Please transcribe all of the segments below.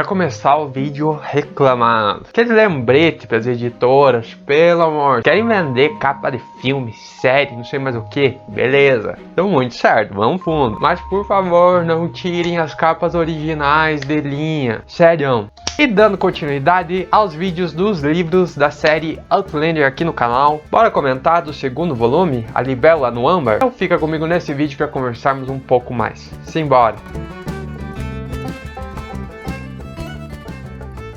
começar o vídeo reclamando. Aquele lembrete para as editoras, pelo amor, querem vender capa de filme, série, não sei mais o que, beleza, deu muito certo, vamos fundo. Mas por favor, não tirem as capas originais de linha, sério. E dando continuidade aos vídeos dos livros da série Outlander aqui no canal, bora comentar do segundo volume, A Libélula no Âmbar? Então fica comigo nesse vídeo para conversarmos um pouco mais. Simbora!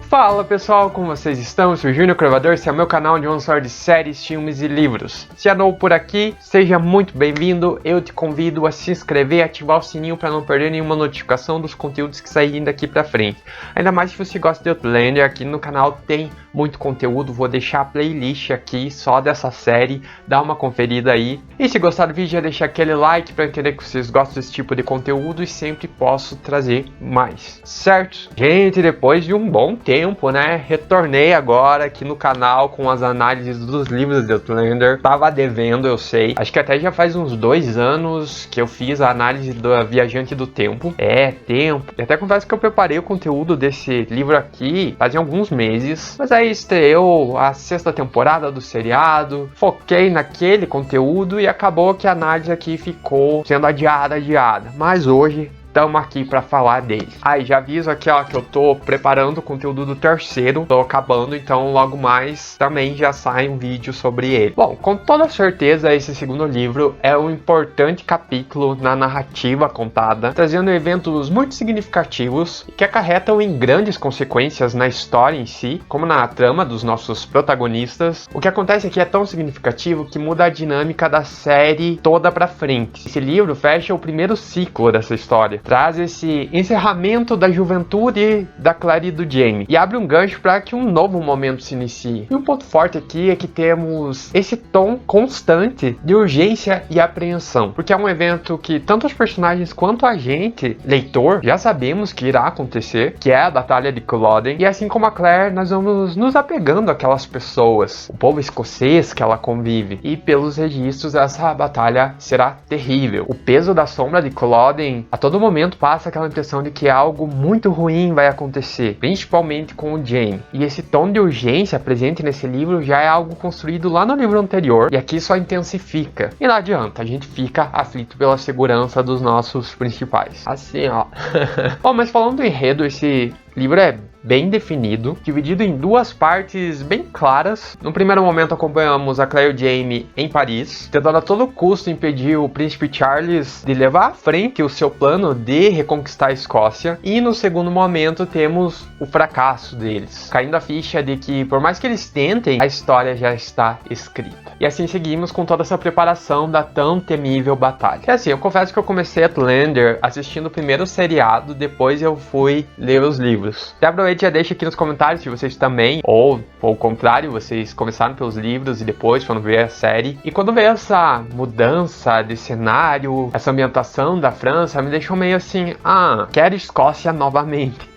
Fala pessoal, como vocês estão? Eu sou o Júnior Cravador, esse é o meu canal onde vamos falar de séries, filmes e livros. Se é novo por aqui, seja muito bem-vindo. Eu te convido a se inscrever e ativar o sininho para não perder nenhuma notificação dos conteúdos que saírem daqui pra frente. Ainda mais se você gosta de Outlander, aqui no canal tem muito conteúdo, vou deixar a playlist aqui só dessa série, dá uma conferida aí. E se gostar do vídeo, já deixa aquele like para entender que vocês gostam desse tipo de conteúdo e sempre posso trazer mais, certo? Gente, depois de um bom tempo, né, retornei agora aqui no canal com as análises dos livros de Outlander. Tava devendo, eu sei, acho que até já faz uns 2 anos que eu fiz a análise da Viajante do Tempo. Tempo. E até confesso que eu preparei o conteúdo desse livro aqui fazia alguns meses, mas aí estreou a 6ª temporada do seriado, foquei naquele conteúdo e acabou que a análise aqui ficou sendo adiada. Mas hoje estamos aqui para falar dele. Aí já aviso aqui, ó, que eu tô preparando o conteúdo do terceiro, tô acabando, então logo mais também já sai um vídeo sobre ele. Bom, com toda certeza esse segundo livro é um importante capítulo na narrativa contada, trazendo eventos muito significativos que acarretam em grandes consequências na história em si, como na trama dos nossos protagonistas. O que acontece aqui é tão significativo que muda a dinâmica da série toda pra frente. Esse livro fecha o primeiro ciclo dessa história, traz esse encerramento da juventude da Clary e do Jaime e abre um gancho para que um novo momento se inicie. E um ponto forte aqui é que temos esse tom constante de urgência e apreensão, porque é um evento que tanto os personagens quanto a gente, leitor, já sabemos que irá acontecer, que é a Batalha de Culloden, e assim como a Claire, nós vamos nos apegando àquelas pessoas, o povo escocês que ela convive, e pelos registros essa batalha será terrível. O peso da sombra de Culloden a todo momento passa aquela impressão de que algo muito ruim vai acontecer, principalmente com o Jaime. E esse tom de urgência presente nesse livro já é algo construído lá no livro anterior, e aqui só intensifica. E não adianta, a gente fica aflito pela segurança dos nossos principais. Assim, ó. Bom, mas falando do enredo, esse livro é bem definido, dividido em 2 partes bem claras. No primeiro momento acompanhamos a Claire e o Jaime em Paris, tentando a todo custo impedir o príncipe Charles de levar à frente o seu plano de reconquistar a Escócia, e no segundo momento temos o fracasso deles, caindo a ficha de que por mais que eles tentem, a história já está escrita. E assim seguimos com toda essa preparação da tão temível batalha. E assim, eu confesso que eu comecei Outlander assistindo o primeiro seriado, depois eu fui ler os livros. Já deixa aqui nos comentários se vocês também, ou ao contrário, vocês começaram pelos livros e depois foram ver a série. E quando veio essa mudança de cenário, essa ambientação da França, me deixou meio assim, quero Escócia novamente.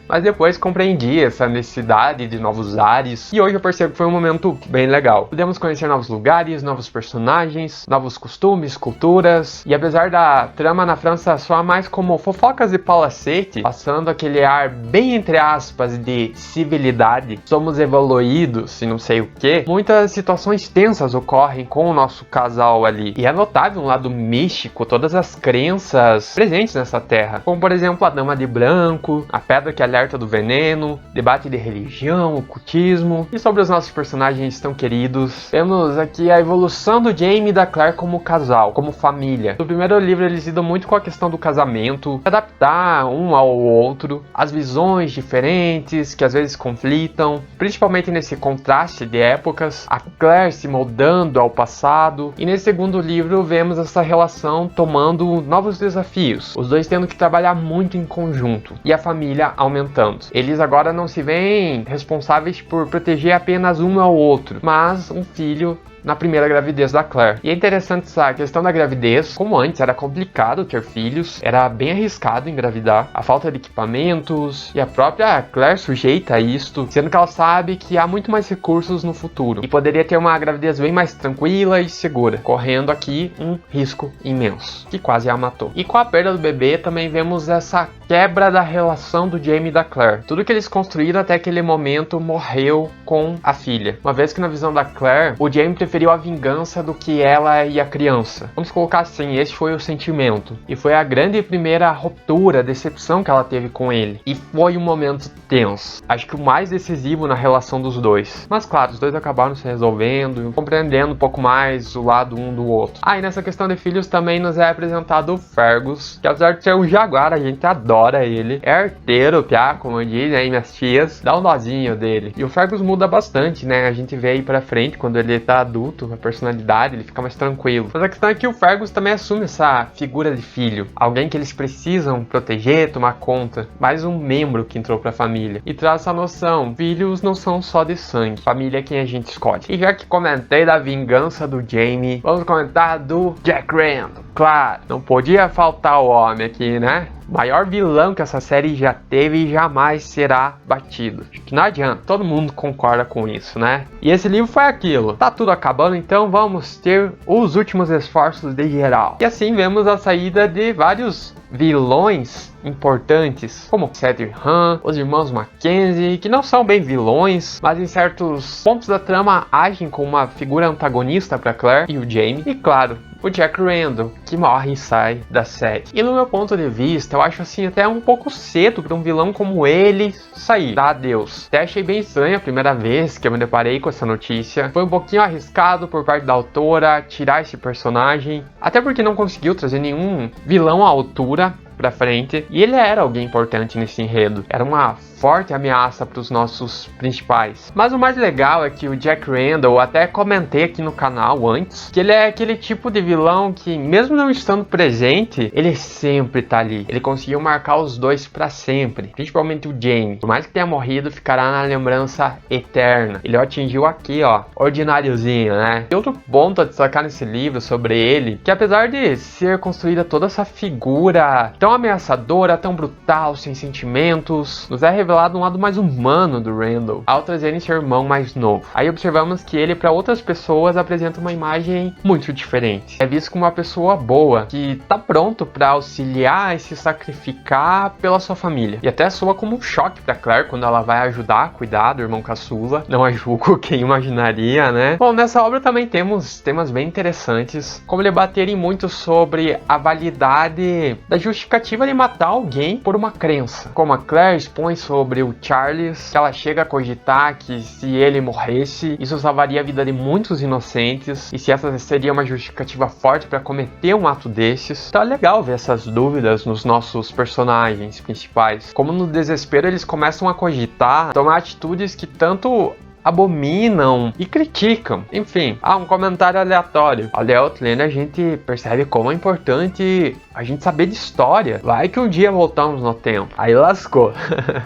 Mas depois compreendi essa necessidade de novos ares, e hoje eu percebo que foi um momento bem legal. Pudemos conhecer novos lugares, novos personagens, novos costumes, culturas, e apesar da trama na França soar mais como fofocas de palacete, passando aquele ar bem entre aspas de civilidade, somos evoluídos e não sei o que, muitas situações tensas ocorrem com o nosso casal ali, e é notável um lado místico, todas as crenças presentes nessa terra, como por exemplo a Dama de Branco, a Pedra que alerta do veneno, debate de religião, ocultismo. E sobre os nossos personagens tão queridos, temos aqui a evolução do Jaime e da Claire como casal, como família. No primeiro livro eles lidam muito com a questão do casamento, adaptar um ao outro, as visões diferentes que às vezes conflitam, principalmente nesse contraste de épocas, a Claire se moldando ao passado. E nesse segundo livro vemos essa relação tomando novos desafios, os dois tendo que trabalhar muito em conjunto, e a família aumentando. Eles agora não se veem responsáveis por proteger apenas um ao outro, mas um filho na primeira gravidez da Claire. E é interessante essa questão da gravidez, como antes era complicado ter filhos, era bem arriscado engravidar, a falta de equipamentos e a própria Claire sujeita a isto, sendo que ela sabe que há muito mais recursos no futuro e poderia ter uma gravidez bem mais tranquila e segura, correndo aqui um risco imenso, que quase a matou. E com a perda do bebê também vemos essa quebra da relação do Jamie e da Claire. Tudo que eles construíram até aquele momento morreu com a filha. Uma vez que na visão da Claire, o Jamie preferiu a vingança do que ela e a criança. Vamos colocar assim, esse foi o sentimento. E foi a grande primeira ruptura, decepção que ela teve com ele. E foi um momento tenso. Acho que o mais decisivo na relação dos dois. Mas claro, os dois acabaram se resolvendo, compreendendo um pouco mais o lado um do outro. E nessa questão de filhos também nos é apresentado o Fergus, que apesar de ser um jaguar, a gente adora ele. É arteiro, piá, como eu disse, né, minhas tias, dá um dozinho dele. E o Fergus muda bastante, né, a gente vê aí pra frente, quando ele tá adulto, a personalidade, ele fica mais tranquilo. Mas a questão é que o Fergus também assume essa figura de filho, alguém que eles precisam proteger, tomar conta, mais um membro que entrou pra família. E traz essa noção, filhos não são só de sangue, família é quem a gente escolhe. E já que comentei da vingança do Jamie, vamos comentar do Jack Randall. Claro, não podia faltar o homem aqui, né? Maior vilão que essa série já teve e jamais será batido. Acho que não adianta, todo mundo concorda com isso, né? E esse livro foi aquilo. Tá tudo acabando, então vamos ter os últimos esforços de geral. E assim vemos a saída de vários vilões importantes, como Cedric Han, os irmãos Mackenzie, que não são bem vilões, mas em certos pontos da trama agem como uma figura antagonista para Claire e o Jamie. E claro, o Jack Randall, que morre e sai da série. E no meu ponto de vista, eu acho assim até um pouco cedo para um vilão como ele sair, dar adeus. Até achei bem estranho a primeira vez que eu me deparei com essa notícia. Foi um pouquinho arriscado por parte da autora tirar esse personagem, até porque não conseguiu trazer nenhum vilão à altura pra frente, e ele era alguém importante nesse enredo, era uma forte ameaça para os nossos principais. Mas o mais legal é que o Jack Randall, até comentei aqui no canal antes, que ele é aquele tipo de vilão que, mesmo não estando presente, ele sempre tá ali. Ele conseguiu marcar os dois para sempre, principalmente o Jamie. Por mais que tenha morrido, ficará na lembrança eterna. Ele atingiu aqui, ó, ordináriozinho, né? E outro ponto a destacar nesse livro sobre ele, que apesar de ser construída toda essa figura tão ameaçadora, tão brutal, sem sentimentos, nos é revelado um lado mais humano do Randall, ao trazerem seu irmão mais novo. Aí observamos que ele, para outras pessoas, apresenta uma imagem muito diferente. É visto como uma pessoa boa, que tá pronto para auxiliar e se sacrificar pela sua família. E até soa como um choque para Claire quando ela vai ajudar a cuidar do irmão caçula. Não a julgo, quem imaginaria, né? Bom, nessa obra também temos temas bem interessantes, como debaterem muito sobre a validade da justificativa de matar alguém por uma crença. Como a Claire expõe sobre o Charles, que ela chega a cogitar que se ele morresse, isso salvaria a vida de muitos inocentes, e se essa seria uma justificativa forte para cometer um ato desses. Então é legal ver essas dúvidas nos nossos personagens principais. Como no desespero eles começam a cogitar, tomar atitudes que tanto abominam e criticam. Enfim, um comentário aleatório. Ao ler Outlander a gente percebe como é importante a gente saber de história. Vai que um dia voltamos no tempo. Aí lascou.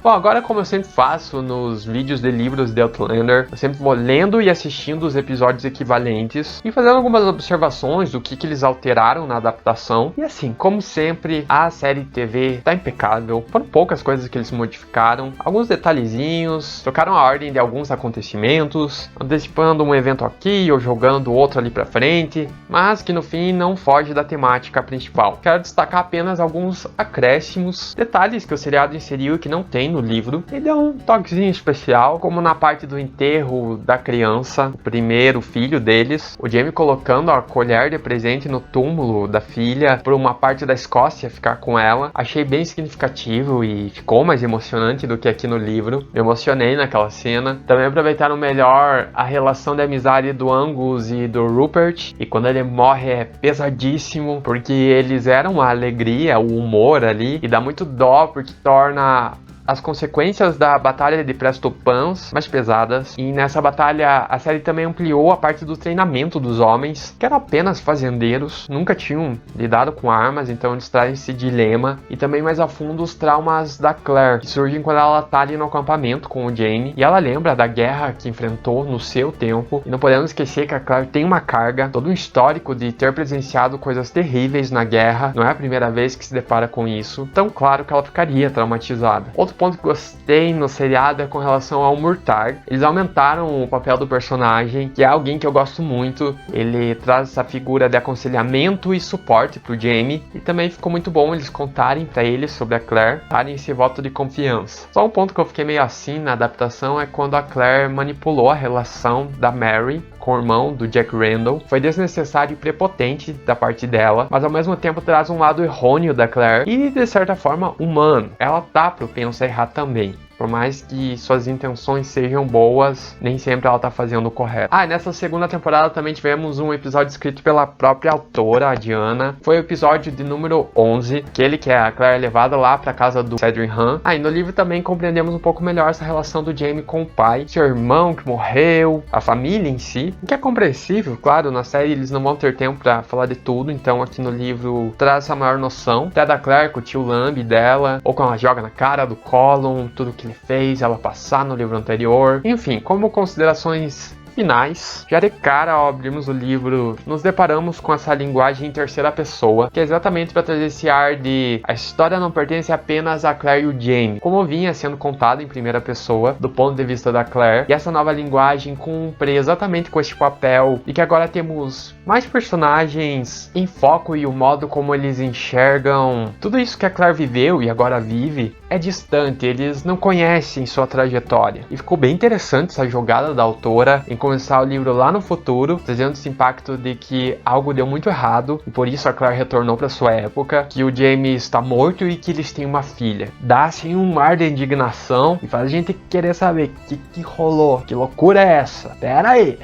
Bom, agora como eu sempre faço nos vídeos de livros de Outlander, eu sempre vou lendo e assistindo os episódios equivalentes e fazendo algumas observações do que eles alteraram na adaptação. E assim, como sempre, a série TV tá impecável. Foram poucas coisas que eles modificaram. Alguns detalhezinhos, trocaram a ordem de alguns acontecimentos, antecipando um evento aqui ou jogando outro ali pra frente, mas que no fim não foge da temática principal. Quero destacar apenas alguns acréscimos, detalhes que o seriado inseriu e que não tem no livro. Ele é um toquezinho especial, como na parte do enterro da criança, o primeiro filho deles, o Jamie colocando a colher de presente no túmulo da filha, por uma parte da Escócia ficar com ela. Achei bem significativo e ficou mais emocionante do que aqui no livro. Me emocionei naquela cena. Também aproveitaram melhor a relação de amizade do Angus e do Rupert, e quando ele morre é pesadíssimo, porque eles eram a alegria, o humor ali, e dá muito dó porque torna as consequências da batalha de Prestopans mais pesadas, e nessa batalha a série também ampliou a parte do treinamento dos homens, que eram apenas fazendeiros, nunca tinham lidado com armas, então eles trazem esse dilema, e também mais a fundo os traumas da Claire, que surgem quando ela tá ali no acampamento com o Jaime, e ela lembra da guerra que enfrentou no seu tempo, e não podemos esquecer que a Claire tem uma carga, todo um histórico de ter presenciado coisas terríveis na guerra, não é a primeira vez que se depara com isso, então claro que ela ficaria traumatizada. Outro ponto que gostei no seriado é com relação ao Murtagh. Eles aumentaram o papel do personagem, que é alguém que eu gosto muito. Ele traz essa figura de aconselhamento e suporte pro Jaime, e também ficou muito bom eles contarem pra ele sobre a Claire, darem esse voto de confiança. Só um ponto que eu fiquei meio assim na adaptação é quando a Claire manipulou a relação da Mary com o irmão do Jack Randall. Foi desnecessário e prepotente da parte dela, mas ao mesmo tempo traz um lado errôneo da Claire e de certa forma humano. Ela tá propensa a errar também. Por mais que suas intenções sejam boas, nem sempre ela tá fazendo o correto. E nessa segunda temporada também tivemos um episódio escrito pela própria autora, a Diana. Foi o episódio de número 11, aquele que a Claire é levada lá pra casa do Cedric Han. E no livro também compreendemos um pouco melhor essa relação do Jaime com o pai, seu irmão que morreu, a família em si, o que é compreensível, claro, na série eles não vão ter tempo pra falar de tudo, então aqui no livro traz essa maior noção, até da Claire com o tio Lamb dela, ou quando ela joga na cara do Colum, tudo que ele fez ela passar no livro anterior. Enfim, como considerações finais, já de cara ao abrirmos o livro, nos deparamos com essa linguagem em terceira pessoa, que é exatamente para trazer esse ar de a história não pertence apenas a Claire e o Jaime, como vinha sendo contado em primeira pessoa, do ponto de vista da Claire, e essa nova linguagem cumpre exatamente com este papel, e que agora temos mais personagens em foco e o modo como eles enxergam tudo isso que a Claire viveu e agora vive é distante, eles não conhecem sua trajetória. E ficou bem interessante essa jogada da autora em começar o livro lá no futuro, trazendo esse impacto de que algo deu muito errado e por isso a Claire retornou para sua época, que o Jaime está morto e que eles têm uma filha. Dá assim um ar de indignação e faz a gente querer saber o que rolou, que loucura é essa? Pera aí!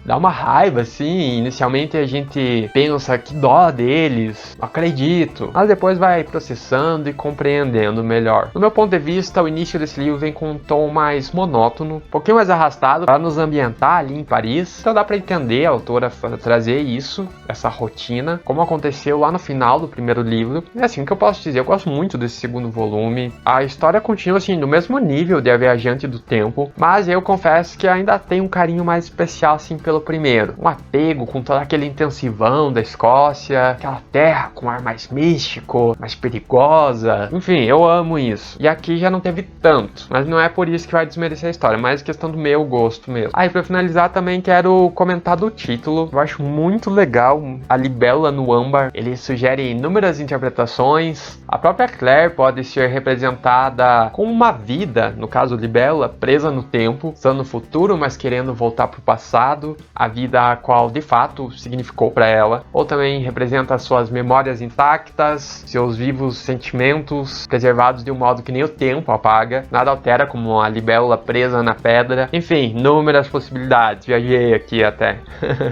Dá uma raiva assim, inicialmente a gente pensa que dó deles, não acredito, mas depois vai processando e compreendendo melhor. No meu ponto de vista, o início desse livro vem com um tom mais monótono, um pouquinho mais arrastado para nos ambientar ali em Paris, então dá para entender a autora trazer isso, essa rotina, como aconteceu lá no final do primeiro livro. E assim que eu posso dizer, eu gosto muito desse segundo volume. A história continua assim no mesmo nível de A Viajante do Tempo, mas eu confesso que ainda tem um carinho mais especial assim pelo primeiro, um apego com todo aquele intensivão da Escócia, aquela terra com ar mais místico, mais perigosa, enfim, eu amo isso. E aqui já não teve tanto, mas não é por isso que vai desmerecer a história, mas questão do meu gosto mesmo. E pra finalizar também quero comentar do título, eu acho muito legal a libélula no âmbar, ele sugere inúmeras interpretações, a própria Claire pode ser representada como uma vida, no caso libélula, presa no tempo, estando no futuro, mas querendo voltar pro passado, a vida a qual de fato significou para ela, ou também representa suas memórias intactas, seus vivos sentimentos preservados de um modo que nem o tempo apaga, nada altera como a libélula presa na pedra, enfim, inúmeras possibilidades, viajei aqui até.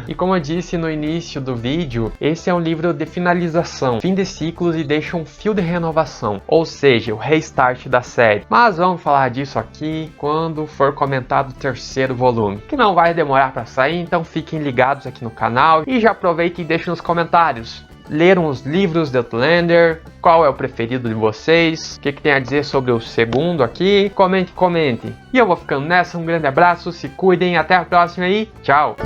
E como eu disse no início do vídeo, esse é um livro de finalização, fim de ciclos e deixa um fio de renovação, ou seja, o restart da série. Mas vamos falar disso aqui quando for comentado o terceiro volume, que não vai demorar para sair, então fiquem ligados aqui no canal e já aproveitem e deixem nos comentários. Leram os livros de Outlander? Qual é o preferido de vocês? O que tem a dizer sobre o segundo aqui? Comente. E eu vou ficando nessa, um grande abraço, se cuidem, até a próxima e tchau!